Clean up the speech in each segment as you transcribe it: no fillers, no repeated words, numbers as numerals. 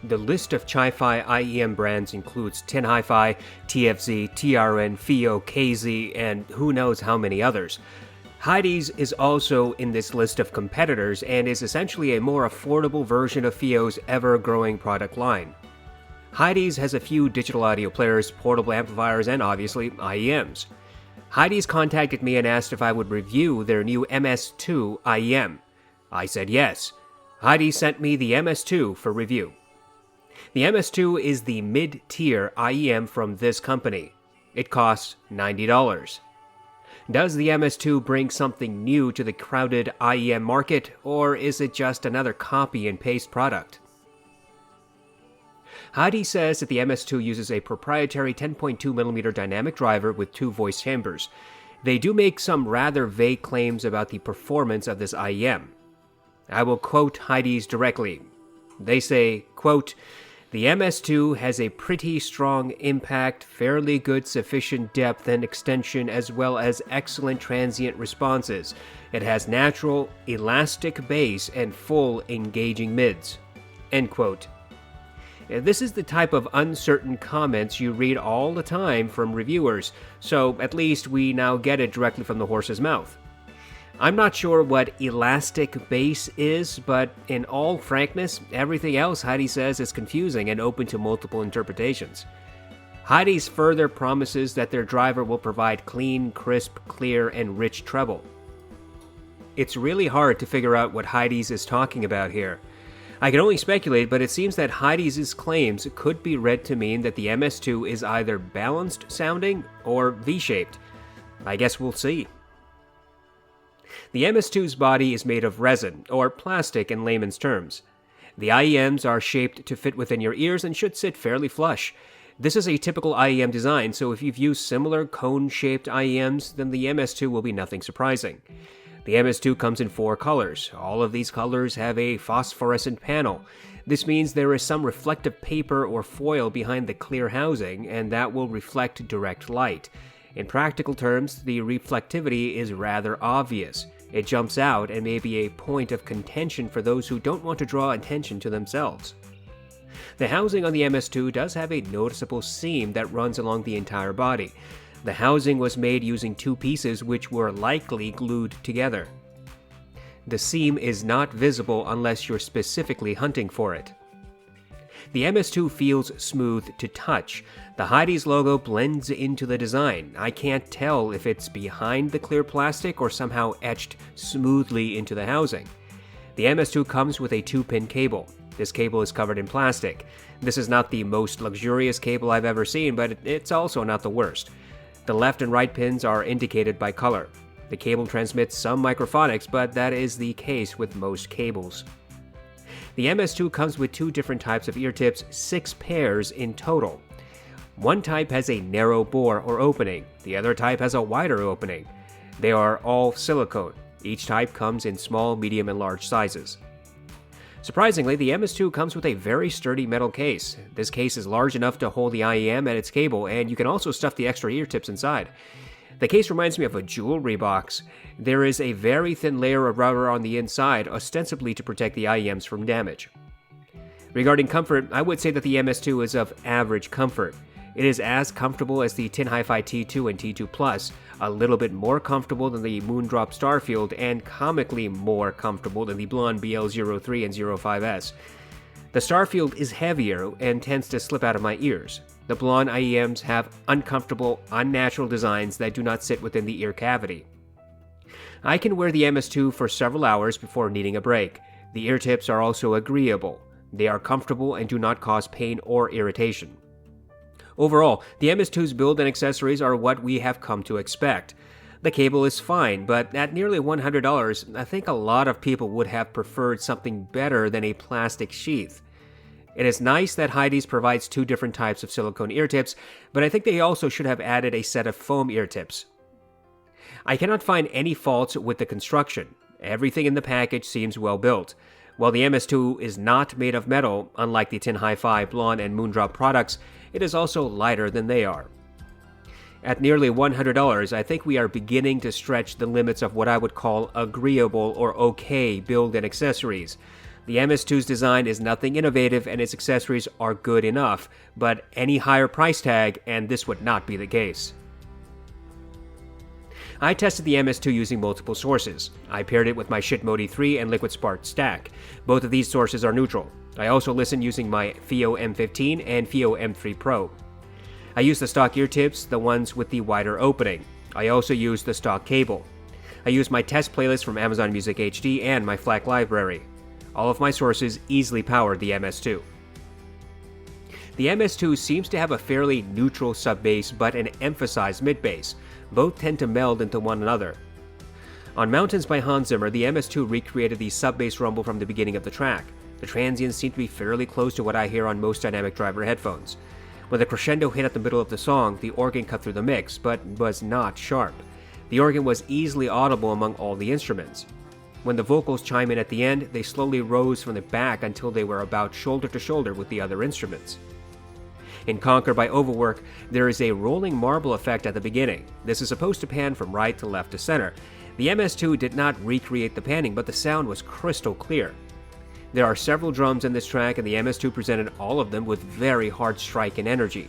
The list of Chi-Fi IEM brands includes Hi-Fi, TFZ, TRN, FIO, KZ, and who knows how many others. Hidizs is also in this list of competitors and is essentially a more affordable version of FIO's ever-growing product line. Hidizs has a few digital audio players, portable amplifiers, and obviously IEMs. Hidizs contacted me and asked if I would review their new MS2 IEM. I said yes. Hidizs sent me the MS2 for review. The MS2 is the mid-tier IEM from this company. It costs $90. Does the MS2 bring something new to the crowded IEM market, or is it just another copy and paste product? Hidizs says that the MS2 uses a proprietary 10.2mm dynamic driver with 2 voice chambers. They do make some rather vague claims about the performance of this IEM. I will quote Hidizs directly. They say, quote, "The MS2 has a pretty strong impact, fairly good sufficient depth and extension, as well as excellent transient responses. It has natural, elastic bass and full engaging mids." End quote. This is the type of uncertain comments you read all the time from reviewers, so at least we now get it directly from the horse's mouth. I'm not sure what elastic bass is, but in all frankness, everything else Hidizs says is confusing and open to multiple interpretations. Hidizs further promises that their driver will provide clean, crisp, clear, and rich treble. It's really hard to figure out what Hidizs is talking about here. I can only speculate, but it seems that Hidizs' claims could be read to mean that the MS2 is either balanced sounding or V-shaped. I guess we'll see. The MS2's body is made of resin, or plastic in layman's terms. The IEMs are shaped to fit within your ears and should sit fairly flush. This is a typical IEM design, so if you've used similar cone-shaped IEMs, then the MS2 will be nothing surprising. The MS2 comes in 4 colors. All of these colors have a phosphorescent panel. This means there is some reflective paper or foil behind the clear housing, and that will reflect direct light. In practical terms, the reflectivity is rather obvious. It jumps out and may be a point of contention for those who don't want to draw attention to themselves. The housing on the MS2 does have a noticeable seam that runs along the entire body. The housing was made using 2 pieces which were likely glued together. The seam is not visible unless you're specifically hunting for it. The MS2 feels smooth to touch. The Hidizs logo blends into the design. I can't tell if it's behind the clear plastic or somehow etched smoothly into the housing. The MS2 comes with a 2-pin cable. This cable is covered in plastic. This is not the most luxurious cable I've ever seen, but it's also not the worst. The left and right pins are indicated by color. The cable transmits some microphonics, but that is the case with most cables. The MS2 comes with 2 different types of ear tips, 6 pairs in total. One type has a narrow bore or opening, the other type has a wider opening. They are all silicone. Each type comes in small, medium, and large sizes. Surprisingly, the MS2 comes with a very sturdy metal case. This case is large enough to hold the IEM and its cable, and you can also stuff the extra ear tips inside. The case reminds me of a jewelry box. There is a very thin layer of rubber on the inside, ostensibly to protect the IEMs from damage. Regarding comfort, I would say that the MS2 is of average comfort. It is as comfortable as the Hi-Fi T2 and T2 Plus, a little bit more comfortable than the Moondrop Starfield, and comically more comfortable than the Blonde BL03 and 05S. The Starfield is heavier and tends to slip out of my ears. The Blonde IEMs have uncomfortable, unnatural designs that do not sit within the ear cavity. I can wear the MS2 for several hours before needing a break. The ear tips are also agreeable. They are comfortable and do not cause pain or irritation. Overall, the MS2's build and accessories are what we have come to expect. The cable is fine, but at nearly $100, I think a lot of people would have preferred something better than a plastic sheath. It is nice that Hidizs provides 2 different types of silicone ear tips, but I think they also should have added a set of foam ear tips. I cannot find any faults with the construction. Everything in the package seems well built. While the MS2 is not made of metal, unlike the Hi-Fi, Blonde, and Moondrop products, it is also lighter than they are. At nearly $100, I think we are beginning to stretch the limits of what I would call agreeable or okay build and accessories. The MS2's design is nothing innovative and its accessories are good enough, but any higher price tag and this would not be the case. I tested the MS2 using multiple sources. I paired it with my Shitmodi 3 and Liquid Spark stack. Both of these sources are neutral. I also listened using my FIO M15 and FIO M3 Pro. I used the stock ear tips, the ones with the wider opening. I also used the stock cable. I used my test playlist from Amazon Music HD and my FLAC library. All of my sources easily powered the MS2. The MS2 seems to have a fairly neutral sub-bass but an emphasized mid-bass. Both tend to meld into one another. On Mountains by Hans Zimmer, the MS2 recreated the sub-bass rumble from the beginning of the track. The transients seem to be fairly close to what I hear on most dynamic driver headphones. When the crescendo hit at the middle of the song, the organ cut through the mix, but was not sharp. The organ was easily audible among all the instruments. When the vocals chime in at the end, they slowly rose from the back until they were about shoulder to shoulder with the other instruments. In Conquer by Overwork, there is a rolling marble effect at the beginning. This is supposed to pan from right to left to center. The MS2 did not recreate the panning, but the sound was crystal clear. There are several drums in this track, and the MS2 presented all of them with very hard strike and energy.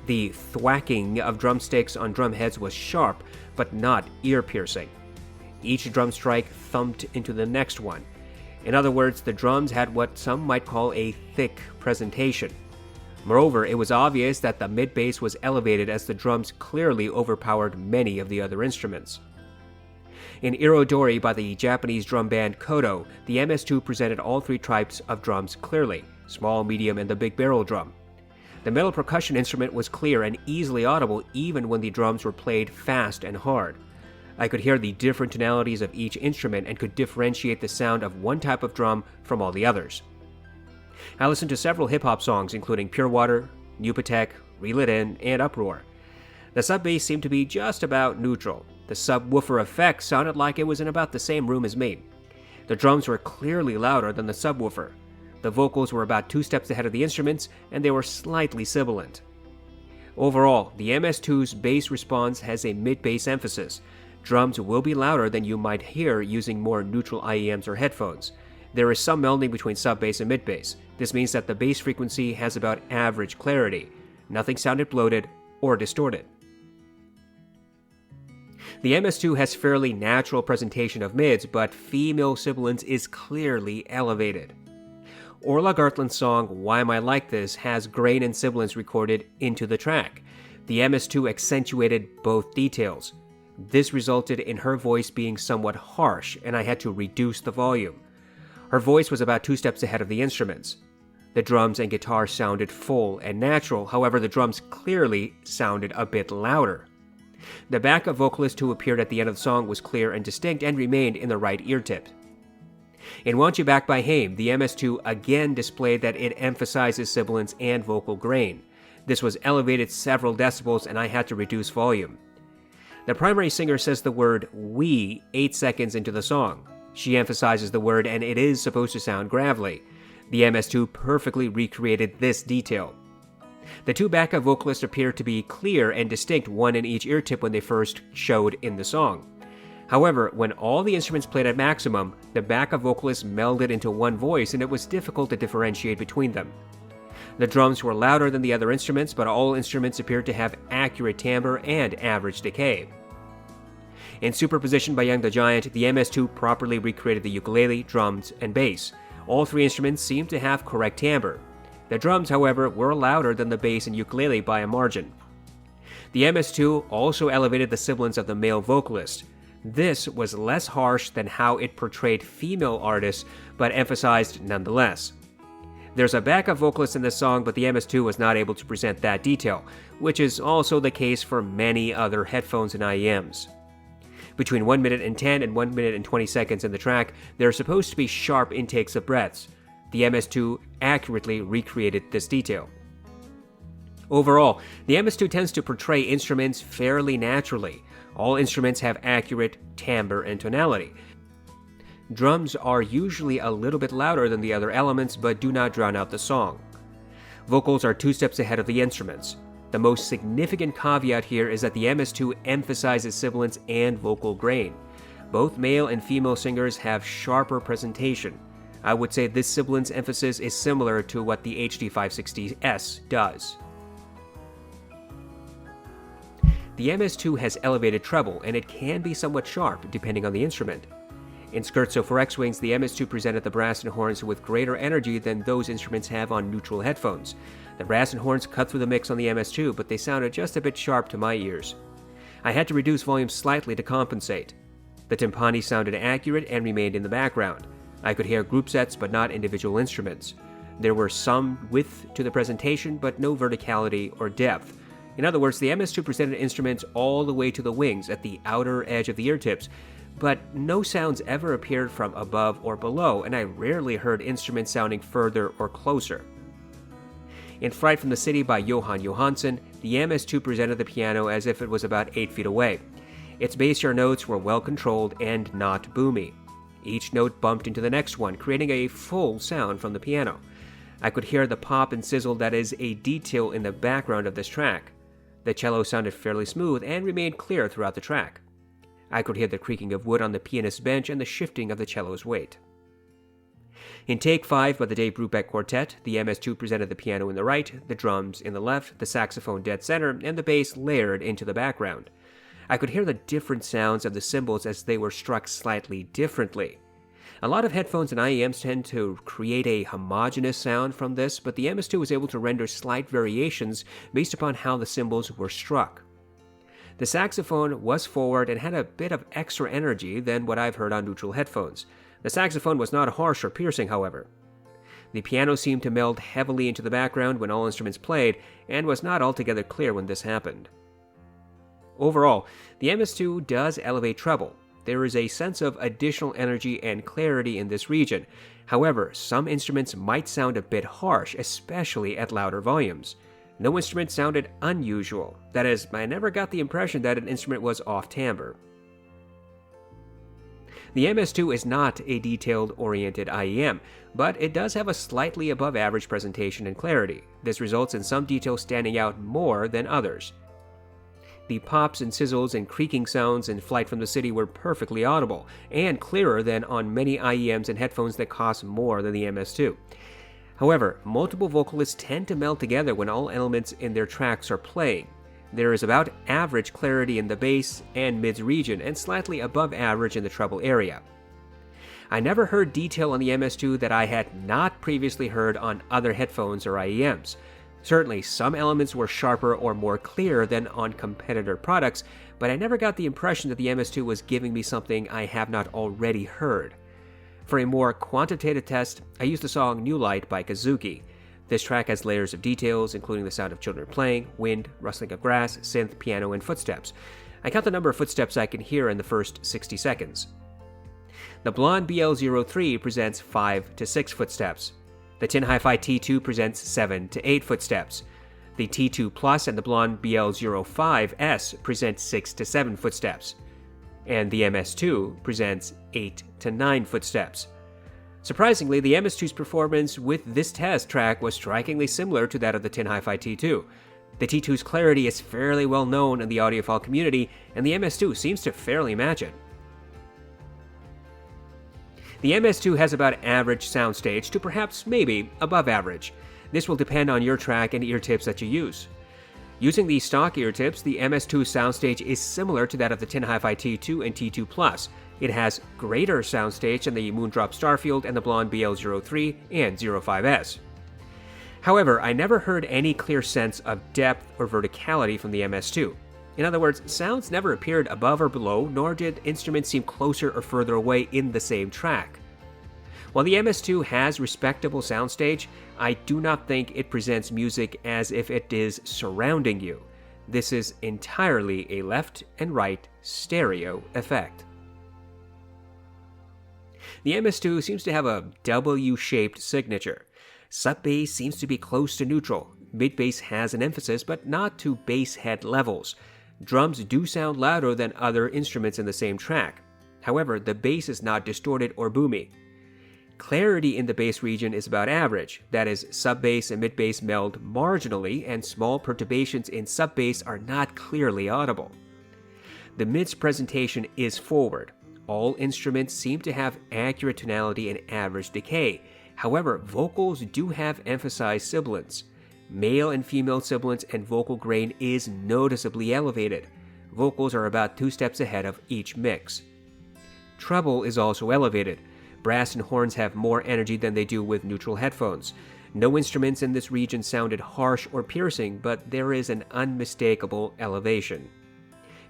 The thwacking of drumsticks on drum heads was sharp, but not ear-piercing. Each drum strike thumped into the next one. In other words, the drums had what some might call a thick presentation. Moreover, it was obvious that the mid-bass was elevated as the drums clearly overpowered many of the other instruments. In Irodori by the Japanese drum band Kodo, the MS2 presented all three types of drums clearly: small, medium, and the big barrel drum. The metal percussion instrument was clear and easily audible even when the drums were played fast and hard. I could hear the different tonalities of each instrument and could differentiate the sound of one type of drum from all the others. I listened to several hip-hop songs including Pure Water, Nupatek, Reel It In, and Uproar. The sub-bass seemed to be just about neutral. The subwoofer effect sounded like it was in about the same room as me. The drums were clearly louder than the subwoofer. The vocals were about 2 steps ahead of the instruments, and they were slightly sibilant. Overall, the MS2's bass response has a mid-bass emphasis. Drums will be louder than you might hear using more neutral IEMs or headphones. There is some melding between sub-bass and mid-bass. This means that the bass frequency has about average clarity. Nothing sounded bloated or distorted. The MS2 has fairly natural presentation of mids, but female sibilance is clearly elevated. Orla Gartland's song Why Am I Like This has grain and sibilance recorded into the track. The MS2 accentuated both details. This resulted in her voice being somewhat harsh, and I had to reduce the volume. Her voice was about 2 steps ahead of the instruments. The drums and guitar sounded full and natural, however the drums clearly sounded a bit louder. The backup vocalist who appeared at the end of the song was clear and distinct and remained in the right ear tip. In Want You Back by Haim, the MS2 again displayed that it emphasizes sibilance and vocal grain. This was elevated several decibels and I had to reduce volume. The primary singer says the word "we" 8 seconds into the song. She emphasizes the word and it is supposed to sound gravelly. The MS2 perfectly recreated this detail. The 2 backup vocalists appeared to be clear and distinct, one in each ear tip when they first showed in the song. However, when all the instruments played at maximum, the backup vocalists melded into one voice and it was difficult to differentiate between them. The drums were louder than the other instruments, but all instruments appeared to have accurate timbre and average decay. In Superposition by Young the Giant, the MS2 properly recreated the ukulele, drums, and bass. All 3 instruments seemed to have correct timbre. The drums, however, were louder than the bass and ukulele by a margin. The MS2 also elevated the sibilance of the male vocalist. This was less harsh than how it portrayed female artists, but emphasized nonetheless. There's a backup vocalist in this song, but the MS2 was not able to present that detail, which is also the case for many other headphones and IEMs. Between 1 minute and 10 and 1 minute and 20 seconds in the track, there are supposed to be sharp intakes of breaths. The MS2 accurately recreated this detail. Overall, the MS2 tends to portray instruments fairly naturally. All instruments have accurate timbre and tonality. Drums are usually a little bit louder than the other elements, but do not drown out the song. Vocals are 2 steps ahead of the instruments. The most significant caveat here is that the MS2 emphasizes sibilance and vocal grain. Both male and female singers have sharper presentation. I would say this sibilance emphasis is similar to what the HD560S does. The MS2 has elevated treble, and it can be somewhat sharp depending on the instrument. In Scherzo for X-Wings, the MS2 presented the brass and horns with greater energy than those instruments have on neutral headphones. The brass and horns cut through the mix on the MS2, but they sounded just a bit sharp to my ears. I had to reduce volume slightly to compensate. The timpani sounded accurate and remained in the background. I could hear group sets but not individual instruments. There were some width to the presentation, but no verticality or depth. In other words, the MS2 presented instruments all the way to the wings at the outer edge of the ear tips, but no sounds ever appeared from above or below, and I rarely heard instruments sounding further or closer. In Fright from the City by Johan Johansson, the MS2 presented the piano as if it was about 8 feet away. Its bassier notes were well controlled and not boomy. Each note bumped into the next one, creating a full sound from the piano. I could hear the pop and sizzle that is a detail in the background of this track. The cello sounded fairly smooth and remained clear throughout the track. I could hear the creaking of wood on the pianist's bench and the shifting of the cello's weight. In Take 5 by the Dave Brubeck Quartet, the MS2 presented the piano in the right, the drums in the left, the saxophone dead center, and the bass layered into the background. I could hear the different sounds of the cymbals as they were struck slightly differently. A lot of headphones and IEMs tend to create a homogeneous sound from this, but the MS2 was able to render slight variations based upon how the cymbals were struck. The saxophone was forward and had a bit of extra energy than what I've heard on neutral headphones. The saxophone was not harsh or piercing, however. The piano seemed to meld heavily into the background when all instruments played, and was not altogether clear when this happened. Overall, the MS2 does elevate treble. There is a sense of additional energy and clarity in this region. However, some instruments might sound a bit harsh, especially at louder volumes. No instrument sounded unusual. That is, I never got the impression that an instrument was off timbre. The MS2 is not a detailed-oriented IEM, but it does have a slightly above-average presentation and clarity. This results in some details standing out more than others. The pops and sizzles and creaking sounds in Flight from the City were perfectly audible, and clearer than on many IEMs and headphones that cost more than the MS2. However, multiple vocalists tend to meld together when all elements in their tracks are playing. There is about average clarity in the bass and mids region, and slightly above average in the treble area. I never heard detail on the MS2 that I had not previously heard on other headphones or IEMs. Certainly, some elements were sharper or more clear than on competitor products, but I never got the impression that the MS2 was giving me something I have not already heard. For a more quantitative test, I used the song New Light by Kazuki. This track has layers of details, including the sound of children playing, wind, rustling of grass, synth, piano, and footsteps. I count the number of footsteps I can hear in the first 60 seconds. The Blonde BL03 presents 5 to 6 footsteps. The Tin Hi-Fi T2 presents 7 to 8 footsteps. The T2 Plus and the Blonde BL05S present 6 to 7 footsteps. And the MS2 presents 8 to 9 footsteps. Surprisingly, the MS2's performance with this test track was strikingly similar to that of the Tin Hi-Fi T2. The T2's clarity is fairly well known in the audiophile community, and the MS2 seems to fairly match it. The MS2 has about average soundstage to perhaps maybe above average. This will depend on your track and ear tips that you use. Using the stock ear tips, the MS2 soundstage is similar to that of the Tin Hi-Fi T2 and T2 Plus. It has greater soundstage than the Moondrop Starfield and the Blonde BL03 and 05S. However, I never heard any clear sense of depth or verticality from the MS2. In other words, sounds never appeared above or below, nor did instruments seem closer or further away in the same track. While the MS2 has respectable soundstage, I do not think it presents music as if it is surrounding you. This is entirely a left and right stereo effect. The MS2 seems to have a W-shaped signature. Sub-bass seems to be close to neutral. Mid-bass has an emphasis, but not to bass head levels. Drums do sound louder than other instruments in the same track. However, the bass is not distorted or boomy. Clarity in the bass region is about average. That is, sub-bass and mid-bass meld marginally, and small perturbations in sub-bass are not clearly audible. The mid's presentation is forward. all instruments seem to have accurate tonality and average decay. However, vocals do have emphasized sibilance. Male and female sibilance and vocal grain is noticeably elevated. Vocals are about 2 steps ahead of each mix. Treble is also elevated. Brass and horns have more energy than they do with neutral headphones. No instruments in this region sounded harsh or piercing, but there is an unmistakable elevation.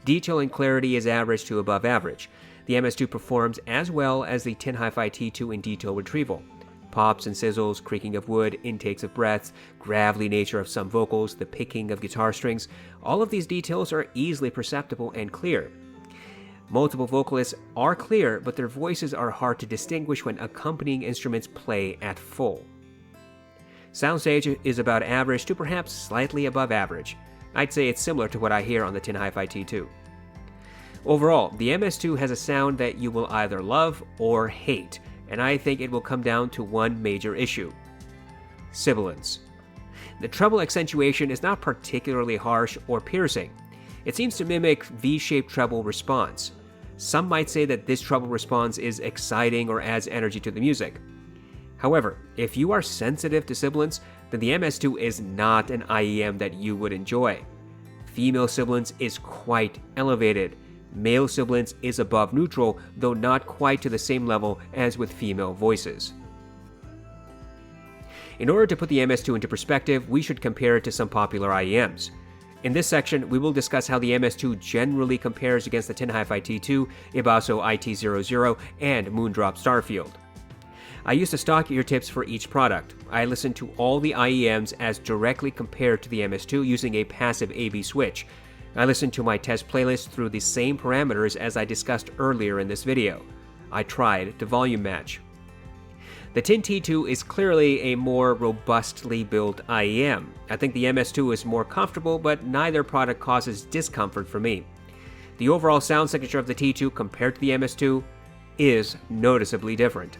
Detail and clarity is average to above average. The MS2 performs as well as the Tin Hi-Fi T2 in detail retrieval. Pops and sizzles, creaking of wood, intakes of breaths, gravelly nature of some vocals, the picking of guitar strings, all of these details are easily perceptible and clear. Multiple vocalists are clear, but their voices are hard to distinguish when accompanying instruments play at full. Soundstage is about average to perhaps slightly above average. I'd say it's similar to what I hear on the Tin Hi-Fi T2. Overall, the MS2 has a sound that you will either love or hate, and I think it will come down to one major issue: sibilance. The treble accentuation is not particularly harsh or piercing. It seems to mimic V-shaped treble response. Some might say that this treble response is exciting or adds energy to the music. However, if you are sensitive to sibilance, then the MS2 is not an IEM that you would enjoy. Female sibilance is quite elevated. Male sibilance is above neutral, though not quite to the same level as with female voices. In order to put the MS2 into perspective, we should compare it to some popular IEMs. In this section, we will discuss how the MS2 generally compares against the Tin Hi-Fi T2, Ibasso IT00, and Moondrop Starfield. I used to stock ear tips for each product. I listened to all the IEMs as directly compared to the MS2 using a passive A/B switch. I listened to my test playlist through the same parameters as I discussed earlier in this video. I tried to volume match. The Tin T2 is clearly a more robustly built IEM. I think the MS2 is more comfortable, but neither product causes discomfort for me. The overall sound signature of the T2 compared to the MS2 is noticeably different.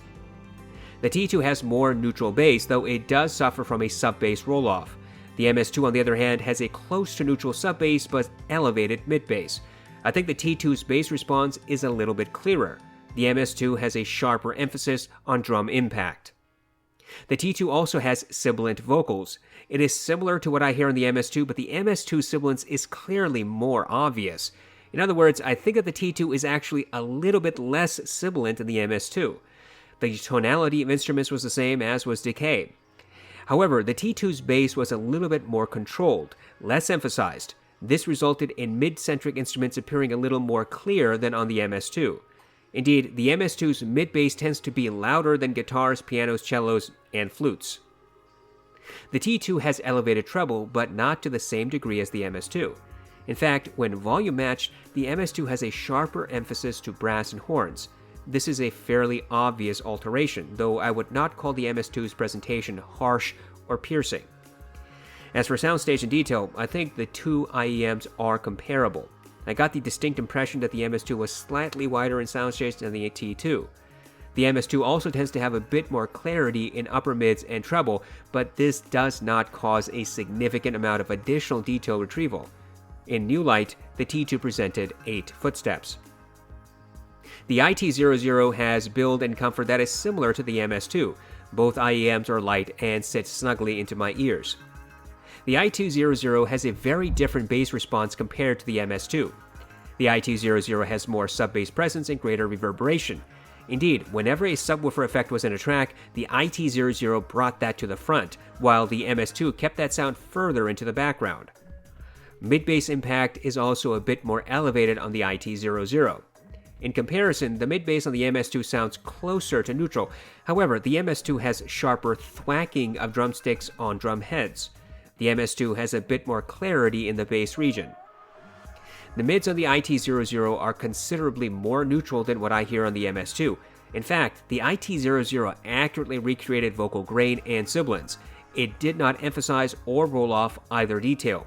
The T2 has more neutral bass, though it does suffer from a sub-bass roll-off. The MS2, on the other hand, has a close to neutral sub-bass but elevated mid-bass. I think the T2's bass response is a little bit clearer. The MS2 has a sharper emphasis on drum impact. The T2 also has sibilant vocals. It is similar to what I hear on the MS2, but the MS2 sibilance is clearly more obvious. In other words, I think that the T2 is actually a little bit less sibilant than the MS2. The tonality of instruments was the same, as was decay. However, the T2's bass was a little bit more controlled, less emphasized. This resulted in mid-centric instruments appearing a little more clear than on the MS2. Indeed, the MS2's mid-bass tends to be louder than guitars, pianos, cellos, and flutes. The T2 has elevated treble, but not to the same degree as the MS2. In fact, when volume matched, the MS2 has a sharper emphasis to brass and horns. This is a fairly obvious alteration, though I would not call the MS2's presentation harsh or piercing. As for soundstage and detail, I think the two IEMs are comparable. I got the distinct impression that the MS2 was slightly wider in soundstage than the T2. The MS2 also tends to have a bit more clarity in upper mids and treble, but this does not cause a significant amount of additional detail retrieval. In new light, the T2 presented 8 footsteps. The IT00 has build and comfort that is similar to the MS2. Both IEMs are light and sit snugly into my ears. The IT00 has a very different bass response compared to the MS2. The IT00 has more sub-bass presence and greater reverberation. Indeed, whenever a subwoofer effect was in a track, the IT00 brought that to the front, while the MS2 kept that sound further into the background. Mid-bass impact is also a bit more elevated on the IT00. In comparison, the mid-bass on the MS2 sounds closer to neutral. However, the MS2 has sharper thwacking of drumsticks on drum heads. The MS2 has a bit more clarity in the bass region. The mids on the IT00 are considerably more neutral than what I hear on the MS2. In fact, the IT00 accurately recreated vocal grain and sibilance. It did not emphasize or roll off either detail.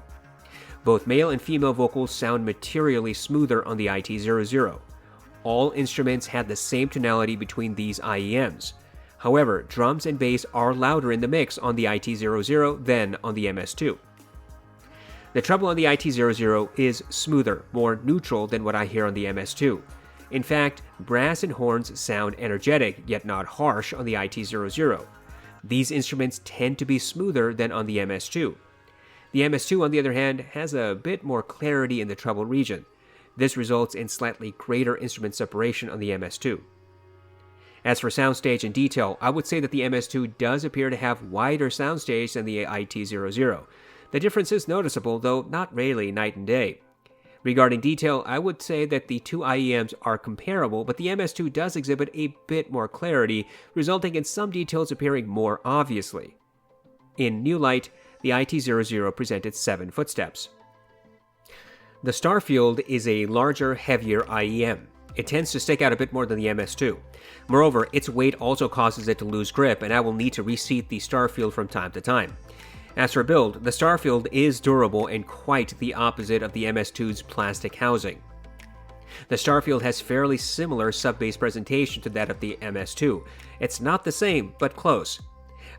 Both male and female vocals sound materially smoother on the IT00. All instruments had the same tonality between these IEMs. However, drums and bass are louder in the mix on the IT00 than on the MS2. The treble on the IT00 is smoother, more neutral than what I hear on the MS2. In fact, brass and horns sound energetic, yet not harsh on the IT00. These instruments tend to be smoother than on the MS2. The MS2, on the other hand, has a bit more clarity in the treble region. This results in slightly greater instrument separation on the MS2. As for soundstage and detail, I would say that the MS2 does appear to have wider soundstage than the IT00. The difference is noticeable, though not really night and day. Regarding detail, I would say that the two IEMs are comparable, but the MS2 does exhibit a bit more clarity, resulting in some details appearing more obviously. In new light, the IT00 presented 7 footsteps. The Starfield is a larger, heavier IEM. It tends to stick out a bit more than the MS2. Moreover, its weight also causes it to lose grip, and I will need to reseat the Starfield from time to time. As for build, the Starfield is durable and quite the opposite of the MS2's plastic housing. The Starfield has fairly similar sub-bass presentation to that of the MS2. It's not the same, but close.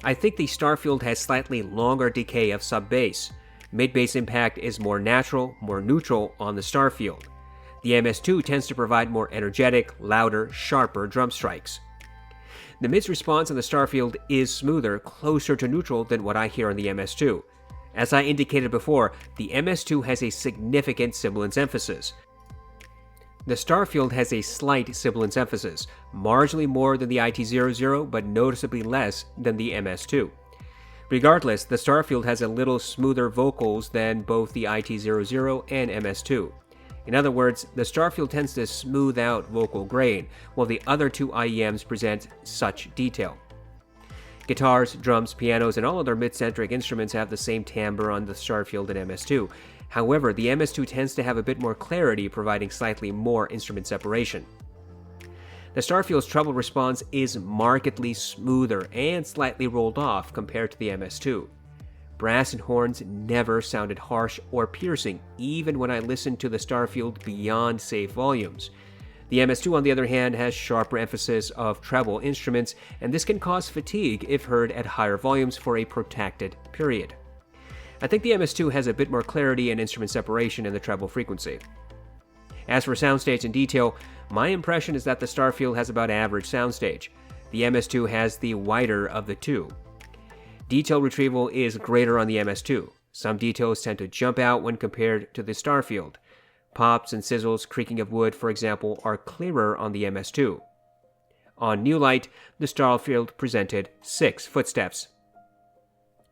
I think the Starfield has slightly longer decay of sub-bass. Mid-bass impact is more natural, more neutral on the Starfield. The MS2 tends to provide more energetic, louder, sharper drum strikes. The mid's response on the Starfield is smoother, closer to neutral than what I hear on the MS2. As I indicated before, the MS2 has a significant sibilance emphasis. The Starfield has a slight sibilance emphasis, marginally more than the IT00 but noticeably less than the MS2. Regardless, the Starfield has a little smoother vocals than both the IT00 and MS2. In other words, the Starfield tends to smooth out vocal grain, while the other two IEMs present such detail. Guitars, drums, pianos, and all other mid-centric instruments have the same timbre on the Starfield and MS2. However, the MS2 tends to have a bit more clarity, providing slightly more instrument separation. The Starfield's treble response is markedly smoother and slightly rolled off compared to the MS2. Brass and horns never sounded harsh or piercing, even when I listened to the Starfield beyond safe volumes. The MS2, on the other hand, has sharper emphasis of treble instruments, and this can cause fatigue if heard at higher volumes for a protracted period. I think the MS2 has a bit more clarity and instrument separation in the treble frequency. As for soundstage and detail, my impression is that the Starfield has about average soundstage. The MS2 has the wider of the two. Detail retrieval is greater on the MS2. Some details tend to jump out when compared to the Starfield. Pops and sizzles, creaking of wood, for example, are clearer on the MS2. On new light, the Starfield presented 6 footsteps.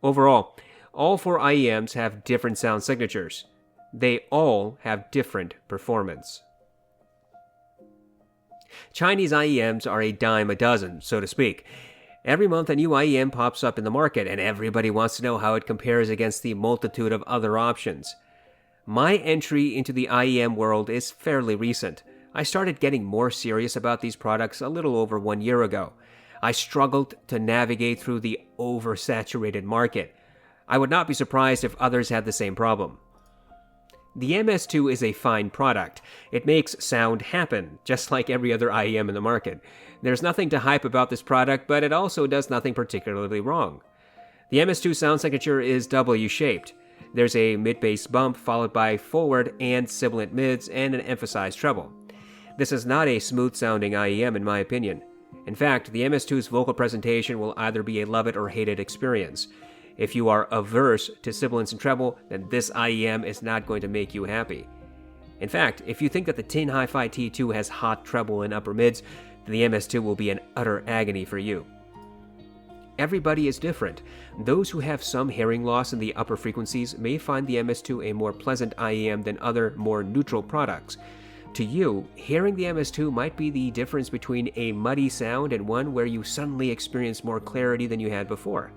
Overall, all 4 IEMs have different sound signatures. They all have different performance. Chinese IEMs are a dime a dozen, so to speak. Every month a new IEM pops up in the market, and everybody wants to know how it compares against the multitude of other options. My entry into the IEM world is fairly recent. I started getting more serious about these products a little over 1 year ago. I struggled to navigate through the oversaturated market. I would not be surprised if others had the same problem. The MS2 is a fine product. It makes sound happen, just like every other IEM in the market. There's nothing to hype about this product, but it also does nothing particularly wrong. The MS2 sound signature is W-shaped. There's a mid-bass bump followed by forward and sibilant mids and an emphasized treble. This is not a smooth-sounding IEM in my opinion. In fact, the MS2's vocal presentation will either be a love it or hate it experience. If you are averse to sibilance and treble, then this IEM is not going to make you happy. In fact, if you think that the Tin Hi-Fi T2 has hot treble and upper mids, then the MS2 will be an utter agony for you. Everybody is different. Those who have some hearing loss in the upper frequencies may find the MS2 a more pleasant IEM than other, more neutral products. To you, hearing the MS2 might be the difference between a muddy sound and one where you suddenly experience more clarity than you had before.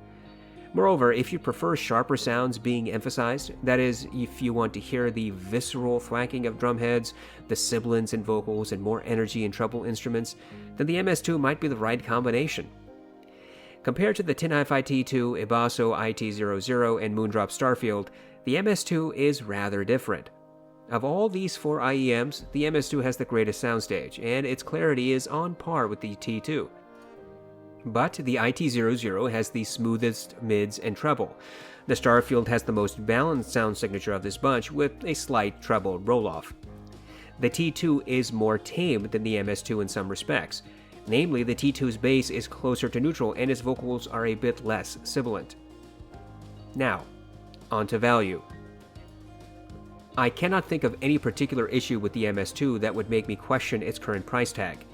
Moreover, if you prefer sharper sounds being emphasized, that is, if you want to hear the visceral thwacking of drumheads, the sibilance in vocals, and more energy in treble instruments, then the MS2 might be the right combination. Compared to the Tin Hi-Fi T2, Ibasso IT00, and Moondrop Starfield, the MS2 is rather different. Of all these 4 IEMs, the MS2 has the greatest soundstage, and its clarity is on par with the T2. But the IT00 has the smoothest mids and treble. The Starfield has the most balanced sound signature of this bunch, with a slight treble roll-off. The T2 is more tame than the MS2 in some respects. Namely, the T2's bass is closer to neutral and its vocals are a bit less sibilant. Now, on to value. I cannot think of any particular issue with the MS2 that would make me question its current price tag.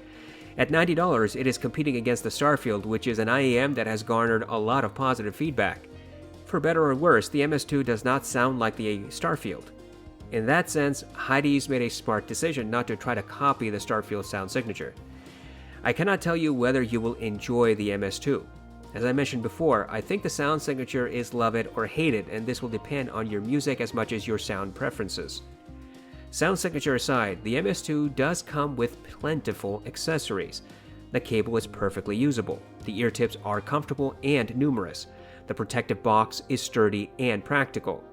At $90, it is competing against the Starfield, which is an IEM that has garnered a lot of positive feedback. For better or worse, the MS2 does not sound like the Starfield. In that sense, Hidizs made a smart decision not to try to copy the Starfield sound signature. I cannot tell you whether you will enjoy the MS2. As I mentioned before, I think the sound signature is love it or hate it, and this will depend on your music as much as your sound preferences. Sound signature aside, the MS2 does come with plentiful accessories. The cable is perfectly usable, the ear tips are comfortable and numerous, the protective box is sturdy and practical.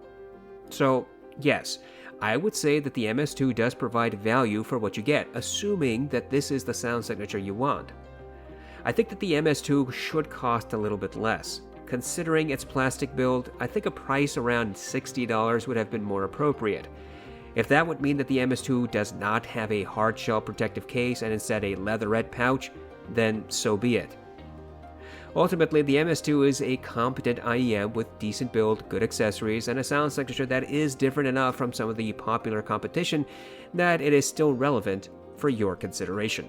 So, yes, I would say that the MS2 does provide value for what you get, assuming that this is the sound signature you want. I think that the MS2 should cost a little bit less. Considering its plastic build, I think a price around $60 would have been more appropriate. If that would mean that the MS2 does not have a hard shell protective case and instead a leatherette pouch, then so be it. Ultimately, the MS2 is a competent IEM with decent build, good accessories, and a sound signature that is different enough from some of the popular competition that it is still relevant for your consideration.